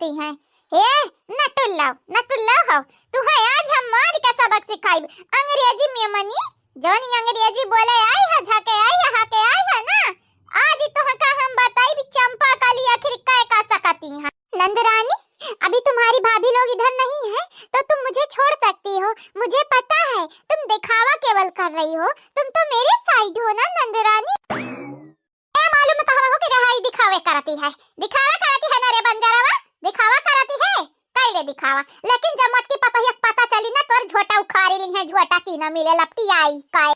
करती हैं। हे नटुल्ला हो तू है आज हमारी का सबक सिखाई अंग्रेजी में मनी जौन अंग्रेजी बोले आई है झके आई है हाके आई है ना आज तो का हम बताई भी चंपा काली आखिर काय का सकती है। नंदरानी अभी तुम्हारी भाभी लोग इधर नहीं है तो तुम मुझे छोड़ सकती हो, मुझे पता है तुम दिखावा केवल कर रही हो, तुम तो मेरे साइड हो ना नंदरानी। ए मालूम कहां हो कि रहाई दिखावे करती है ना रे बंजारावा, दिखावा करती है कैले दिखावा, लेकिन जब मटकी पता चली ना तोर झोटा उखाड़ी ली है, झोटा तीना मिले लपटी आई काय।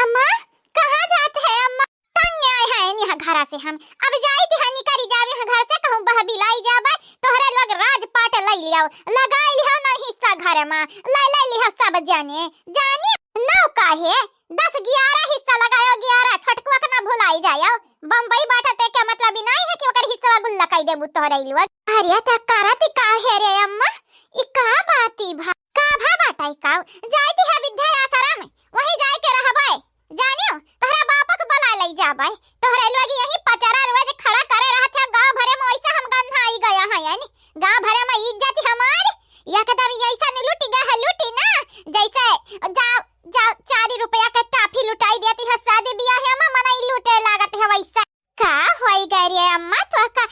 अम्मा कहां जाते है अम्मा, तंग आए हैं यहां घर से हम अब जाई थी हनी करी जावे घर से कहूं बह बिलाई जाबे तोहरे लोग राजपाट लई लियो लगाई लियो ना हिस्सा घर में ले लियो सब जाने नौ काहे 10-11 हिस्सा लगायो 11 छोटकुआ के ना भुलाई जायो। बम्बई बाटते के मतलब नहीं है कि ओकर हिस्सा गुल्ला कई देबू तोहरे लोग। अरे त करती काहे रे अम्मा ई का बाती का बाटाई का जाईती है विद्या आश्रम वहीं जाई के रहबे जानियो तोहरा बाप के बुला लई जाबे तोहरे लोग यही पचरा रोज खड़ा करे रहत है गांव भरे में ऐसा हम गंधाई गया है यानी गांव भरे में इज्जत हमारी एकदम ऐसा न लूटी ना जैसे जाओ 4 रुपया के टाफी लुटाई देती है शादी ब्याह में मनाई लूटे लागत है वैसा का होई गई रे अम्मा तो का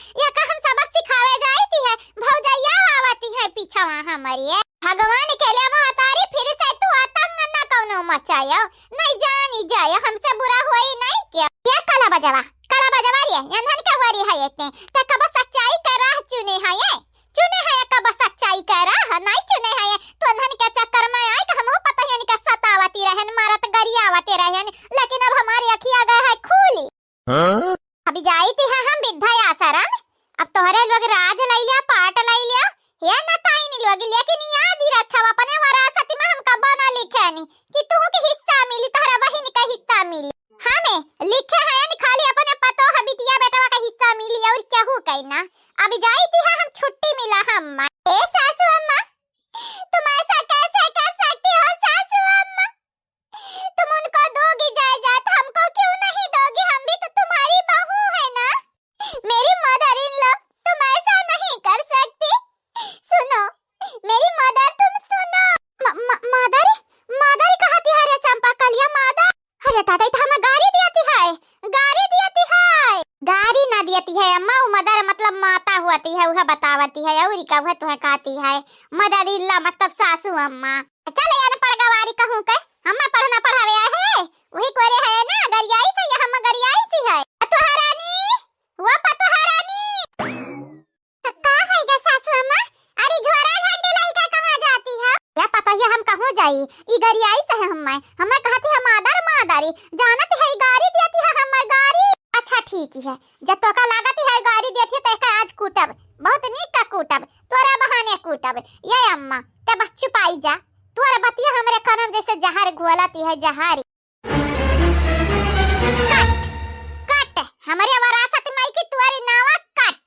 हम सबक सिखावे जाती है भौजैया आवती है पीछा हमारी भगवान के लिए महतारी फिर से तू आतंक न कौनो मचायो नहीं जानी जाए हमसे बुरा होई नहीं क्या ये काला बजवा रे यंधन का वरी है इतने त कब सच्चाई का राह चुने है कब सच्चाई का राह नहीं चुने है तो अंधन के चक्कर में आए कि हमको पता है नहीं का सतावती रहन मारत गरियावती रहन लेकिन अब हमारी अखियां गए है खुली। अभी जाई थी हम विद्या आश्रम अब तोहरे लोग राज लई लिया पाट लई लिया ये न ताई नहीं लोग लेकिन याद ही रखा अपने वरासत में हमका बना लिखे नहीं कि तू के हिस्सा मिली तोहरा बहिन का हिस्सा मिली हमें लिखे है नहीं खाली अपने पतो हबिटिया बेटवा का हिस्सा मिली और क्या हो कहना। अभी जाई थी हम छुट्टी मिला हम ए सासू अम्मा तुम ऐसा कैसे कर सकती हो सासू अम्मा, तुम उनको दोगी जायदाद हमको क्यों नहीं दोगी, हम भी तो तुम्हारी बहू है ना मेरी मदर इन लॉ, तुम ऐसा नहीं कर सकती। सुनो मेरी मदर तुम सुनो मदर कहती है रे चंपा कलिया मदर अरे दादा तो हमें गाड़ी देती है गाड़ी ना देती है अम्मा मदर मतलब माता होती है वह बतावती है और का वह तुम्हें कहती है मदर इल्ला मतलब सासू अम्मा। चल यार पड़गवारी कहूं के हम पढ़ना पढ़ावे है वही कोरे है ना गरियाई से या हम गरियाई सी है पतोहरानी वो पतोहरानी का है गे सासू अम्मा अरे झोरा झंडे लाई का कहां जाती है या पता है हम कहां जाई ई गरियाई से हमें कहती है मादरी जानत है गाड़ी देती है हम गाड़ी अच्छा ठीक है जब तो का लागत है गाड़ी देती है तो आज कूटब बहुत नीक का कूटब तोरा बहाने कूटब ये अम्मा ते बस चुपाई जा तोरा बतिया हमरे कानम जैसे जहर घोलती है जहर काट हमारे वरासत में की तुअरी नावा काट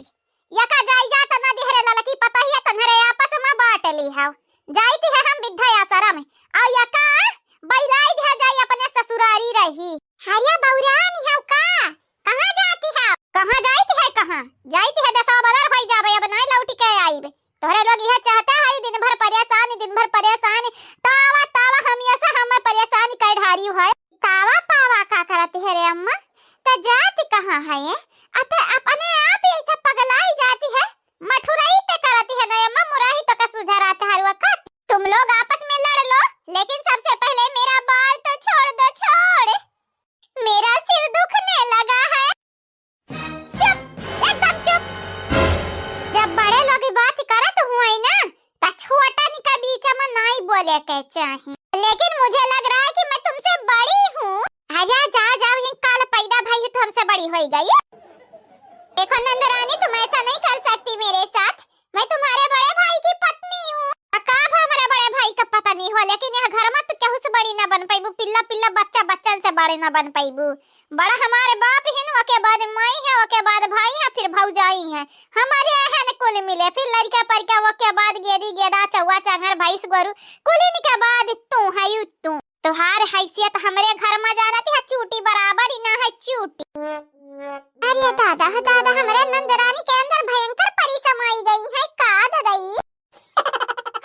यका जाई जा त नदी हरे ललकी पता ही तन्हरे आपस में बांट ली है जाईती है हम विद्या आश्रम और यका बैलाई दे जाई अपने ससुरारी रही हरिया बौरानी है का कहां जाती है कहां जाईती है दसवा बाजार भाई जाबे अब नहीं लौटी के आईबे तोहरे लोग यह चाहता है दिन भर परेशान तावा हम ऐसा हम परेशान कर ढारी है तावा पावा का करती है रे अम्मा त जाती कहां है ये अते अपने आप ही ऐसा पगलाई जाती है मठुराई ते करती है ना अम्मा मुराही तो का सुझराता हर वक्त तुम लोग आपस में लड़ लो लेकिन सबसे पहले मेरा बाल तो छोड़ दो मेरा सिर दुखने लगा है एकदम चुप जब बड़े लोग बात करत हुए ना त छोटा निका बीच में नहीं बोले के चाहिए लेकिन मुझे लग रहा है कि मैं तुमसे बड़ी हूँ आजा जाओ ये काल पैदा भाई हो तो हमसे बड़ी हो गई देखो नंदरानी तुम ऐसा नहीं कर सकती मेरे साथ मैं तुम्हारे बड़े भाई की पत्नी हूँ अकाब हमारे बड़े भाई का पता नहीं हो लेकिन यह घर में तो केहू से बड़ी ना बन पाईबू पिल्ला बच्चन से बड़े ना बन पाईबू बड़ा हमारे बाप हिन ओके बाद माई है ओके बाद भाई है फिर भौजाई है हमारे एहन कुल मिले फिर लड़का परिका ओके बाद गेदी गेदा चौवा चांगर भैंस गोरु कुलिन के बाद तू है तू तुहार हैसियत हमरे घर में जाना थी चूटी बराबर ही ना है चूटी। अरे दादा हमरे नंदरानी के अंदर भयंकर परी समाई गई है का दादाई।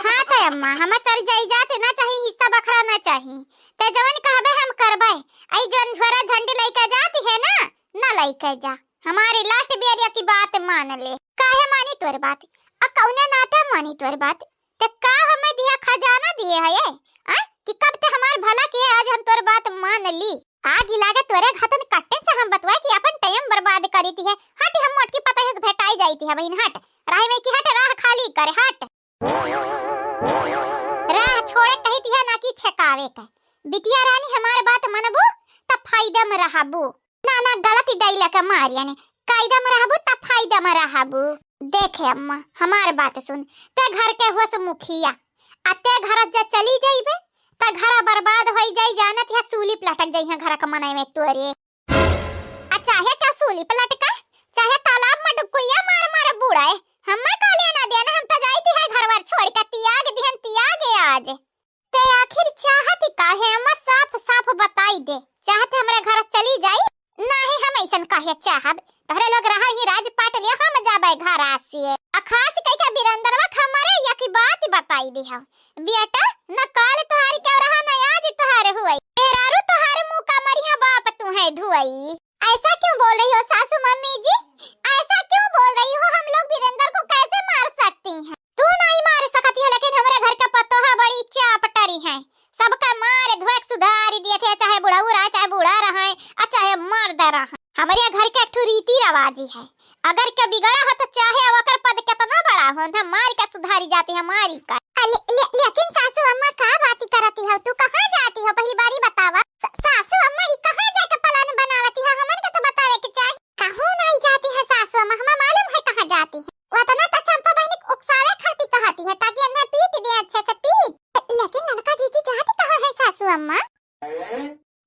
हाँ तो अम्मा हमें कर जाई जाते ना चाहिए हिस्सा बखरा ना चाहिए ते जवन कहबे हम करबे। आई जन झोरा झंडी लेके जाती है ना लेके जा हमारी लास्ट बियरिया की बात मान ले। काहे मानी तोर बात आ कौने नाते मानी तोर बात ते का हमें दिया खजाना दिए है ये कि कब ते हमार भला किए आज हम तोर बात मान ली। आग लागे तोरे घातन कट्टे से हम बतवाए कि अपन टाइम बर्बाद करीती है। हट हम मोटकी पता है भेटाई जाईती है बहन हट राह में की हट राह खाली करे हट राह छोड़े कहती है ना कि छकावे का। बिटिया रानी हमार बात मनबू तब फायदा में रहबू ना गलत डाइला का मारिया ने कायदा में रहबू तब फायदा में रहबू। देखे अम्मा हमार बात सुन ते घर के हुआ मुखिया अते घर जा चली जाइबे ता घर बर्बाद होई जाई जानत है सूली पलटक जाई है घर का मनाई में तोरे। चाहे क्या सूली पलटका चाहे तालाब में डुबकुइया मार बूढ़ाए हम्मा काले ना देना हम त जाईती है घरवर छोड़ के त्याग दिहन त्याग आज ते आखिर चाहती काहे अम्मा साफ बताई दे चाहते हमरे घर चली जाई नाही हम ऐसन काहे चाहब तोहरे लोग रहा ही राजपाट ले हम जाबे घर आसी अखास कह के बिरंदरवा खमरे या की बात बताई दी हम बेटा न काल तोहारी क्या रहा न आज तोहारे हुई एरारू तोहारे मुंह का मरिया बाप तू है धुई। ऐसा क्यों बोल रही हो सासू मम्मी जी ऐसा क्यों बोल रही हो हम लोग बिरंदर को कैसे मार सकती हैं। तू नहीं मार सकती है लेकिन हमारे घर का पतोहा बड़ी चापटरी है सबका मार धुएक सुधार दिए थे चाहे बुढ़ऊ रहा चाहे बूढ़ा रहा चाहे मर्द रहा। हमारे घर का एक रीति रवाजी है अगर के बिगड़ा हो तो चाहे अवकर पद कितना बड़ा हो ना मार का सुधारी जाती है मारी का। लेकिन सासू अम्मा का बाती करती हो तू कहां जाती हो पहली बारी बतावा। सासू अम्मा ई कहां जाके प्लान बनावती है हमन के तो बतावे के चाहिए। कहूं नहीं जाती है सासू अम्मा हमें मालूम है कहां जाती है वो तो ना तो चंपा बहनी उकसावे खाती कहती है ताकि अन्ना पीट दे अच्छे से पीट। लेकिन लड़का जीजी जाती कहां है सासू अम्मा।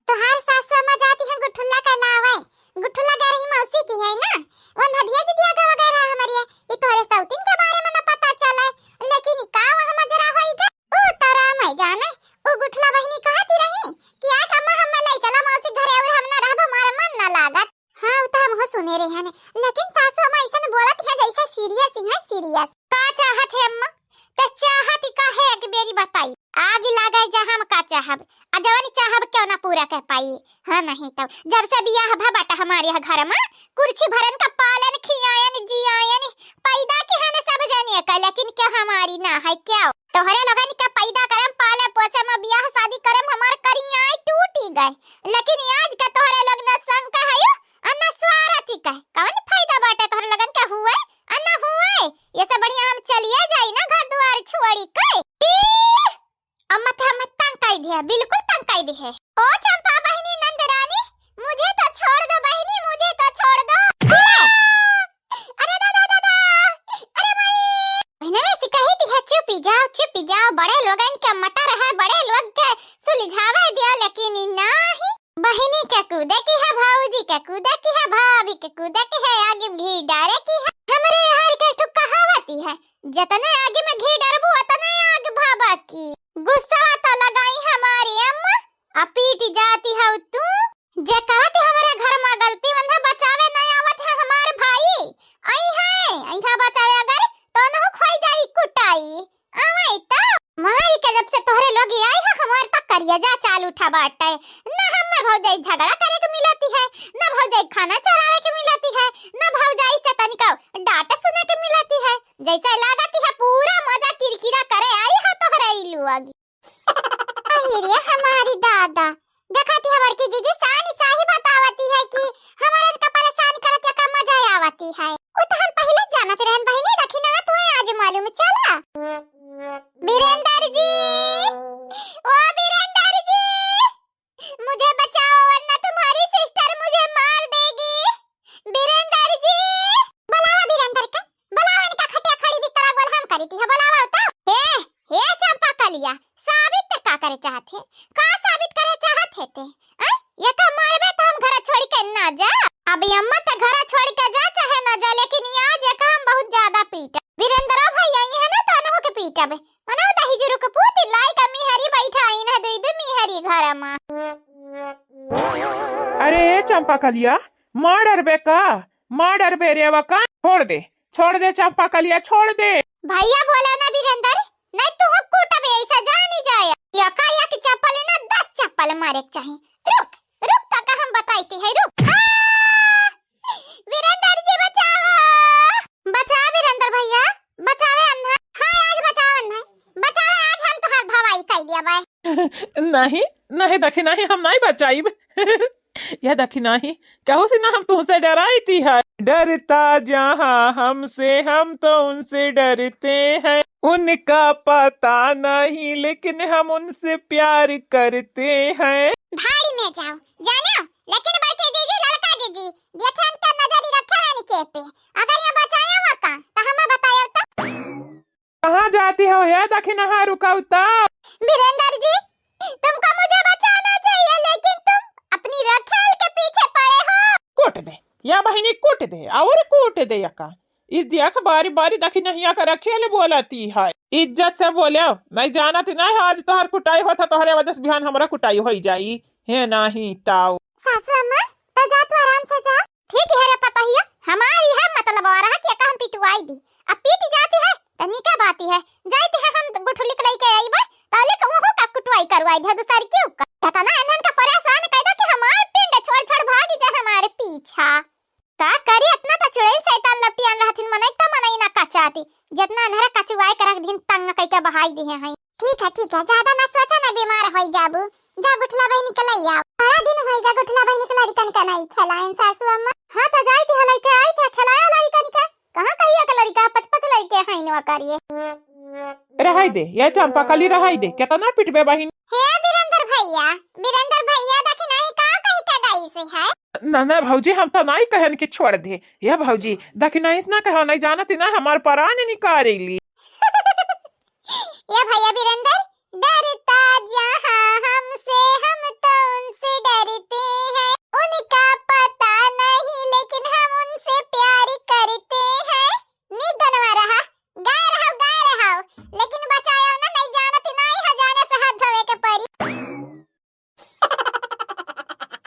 तो हर सासू अम्मा जाती है गुठुल्ला का लावे गुठुल्ला गा रही मौसी की है ना वो नभिया जी दिया वगैरह हमारी ये तोरे सौतिन के बारे में ना पता चला लेकिन का वहां मजरा होईगा ओ तारा मैं जाने ओ गुठला बहनी कहती रही कि आज अम्मा हम ले चला मौसी घरे और हम ना रहब हमारा मन ना लागत। हां तो हम हो सुने रहे हैं लेकिन सासू अम्मा ऐसा बोलत है जैसे सीरियस ही है सीरियस। का चाहत है अम्मा ते चाहत का है एक बेरी बताई आग लागे जा हम का चाहब आ जवानी चाहब क्यों ना पूरा कर पाई। हां नहीं तो जब से बियाह भबटा हमारे घर में कुर्सी भरन का पालन खियायन जियायन पैदा के हने सब जानिए का लेकिन क्या हमारी ना है क्या तोहरे लोगन का पैदा करम पाले पोसे में बियाह शादी करम हमार करिया टूटी गए लेकिन आज का तोहरे लोग न संग का है अन्ना स्वार्थी का कौन फायदा बाटे तोहरे लोगन का हुए अन्ना हुए ये सब बढ़िया हम चलिए जाई ना घर द्वार छोड़ी के अम्मा तो हम तंकाई दिया बिल्कुल तंकाई दी है। ओ चंपा बहनी नंदरानी मुझे तो छोड़ दो बहनी मुझे तो छोड़ दो। अरे दादा अरे भाई बहने में से कही थी है चुप जाओ बड़े लोगन के मटर है बड़े लोग के सुलझावे दिया लेकिन नहीं बहनी के कूदे की है भाऊजी के कूदे की है भाभी के कूदे की है आगे घी डारे की है हमरे यहाँ के ठुक कहावती है जितने आगे में घी डारबू उतने आग भाभा की गुस्सा तो लगाई हमारी अम्मा अपीट जाती है तू जे कहती हमारे घर में गलती वंधा बचावे नहीं आवत है हमार भाई आई है बचावे अगर तो न खोई जाई कुटाई आवई तो मारी के जब से तोहरे लोग आई है हमार तक करिया जा चाल उठा बाटे न हम में भौजाई झगड़ा करे के मिलती है न भौजाई खाना चढ़ावे के मिलती है न भौजाई से तनिका डांट सुने के मिलती है जैसे लागती है पूरा मजा किरकिरा करे आई है तोहरे इलू आगी। अरे हमारी दादा देखती है बड़की जीजी साही बतावती है कि हमारे का परेशान करत या का मजा आवती है वो तो हम पहले जानत रहन बहनी रखी ना तो आज मालूम चला। बीरेंद्र जी ओ बीरेंद्र जी मुझे बचाओ वरना तुम्हारी सिस्टर मुझे मार देगी। बीरेंद्र जी बुलावा बीरेंद्र का बुलावा इनका खटिया खड़ी बिस्तर गोल हम करीती है बुलावा तो हे चंपा कलिया साबित का करे चाहते का साबित करे चाहते थे ये तो मारबे तो हम घर छोड़ के ना जा अभी अम्मा तो घर छोड़ के जा चाहे ना जा लेकिन आज एक हम बहुत ज्यादा पीटा वीरेंद्र भाई आई है ना तो न हो के पीटा बे मना दही जरू के पूती लाई का मिहरी बैठा आई ना दुई दु मिहरी घर चंपा कलिया, मार डरबे का, मार डरबे रे का, छोड़ दे चंपा कलिया, छोड़ दे। भैया बोला ना वीरेंद्र, नहीं तू हो कूटबे ऐसा जानी जाए। या काया की चप्पल ना 10 चप्पल मारे के चाहिए। रुक रुक तक हम बताईती है, रुक। वीरेंद्र जी बचाओ, बचाओ वीरेंद्र भैया, बचावे अन्ना। हां आज बचाओ अन्ना, बचावे आज हम तो भवाई कर दिया भाई। नहीं नहीं दखी नहीं, हम नहीं बचाईब। यह दखी नहीं, कहू से ना हम तुमसे डराई थी है। डरता जहाँ हमसे, हम तो उनसे डरते हैं। उनका पता नहीं लेकिन हम उनसे प्यार करते हैं। भाड़ी में जाओ जानो, लेकिन बड़के जीजी लड़का जीजी देखन के नजरी रखे रहनी के पे। अगर ये बचाया हो का तो हमें बतायो तो। कहाँ जाती हो ये दखी नहा, रुकाओ तब। वीरेंद्र जी तुमको मुझे बचाना चाहिए, लेकिन तुम अपनी रखेल के पीछे पड़े हो। कूट दे या बहिनी, कूट दे और कूट दे यका। इस देख बारी बारी दखी नहीं आकर रखेल बोलती है। इज्जत से बोले, नहीं जाना थी ना आज तोहर कुटाई होता, तोहरे वजह से बिहान हमारा कुटाई हो जाई है नहीं ताऊ। सासू अम्मा तो जा तू आराम से जा। ठीक है रे पता ही है, हमारी है मतलब आ रहा कि हम पिटवाई दी। अब पीट जाती है तनी का बात है, जाते हैं हम गुठली कलाई के आईबा ताले को हो का कुटवाई करवाई दे दूसरी क्यों का पता ना अनन का परेशान कहदा कि हमारे पिंड छोड़ छोड़ भागी जा हमारे पीछा। का करी इतना तो चुड़ैल शैतान लपटियान रहथिन मनई त मनई ना कचाती, जितना अंधेरा कचवाई कर रख दिन टंग कई के बहाई दी है। ठीक है ज्यादा ना सोचा ना, बीमार होई जाबू। जा गुठला बहिनी के लइया, बड़ा दिन होईगा गुठला बहिनी के लड़कन का नहीं खिलाएन सासू अम्मा। हां तो जाई थी हलाई के आई थे खिलाया लड़कन का, कहां कहिया के लड़का 55 लड़के हईनवा करिए। रहाई दे ये चंपा कली, रहाई दे, कितना पिटबे बहिनी। हे वीरेंद्र भैया देखी नहीं का कहीं का गई से है। ना भौजी हम तो नहीं कहन कि छोड़ दे। ये भौजी दखी नहीं ना कहो, नहीं जानती ना हमार परान निकालेली। ये भैया वीरेंद्र डर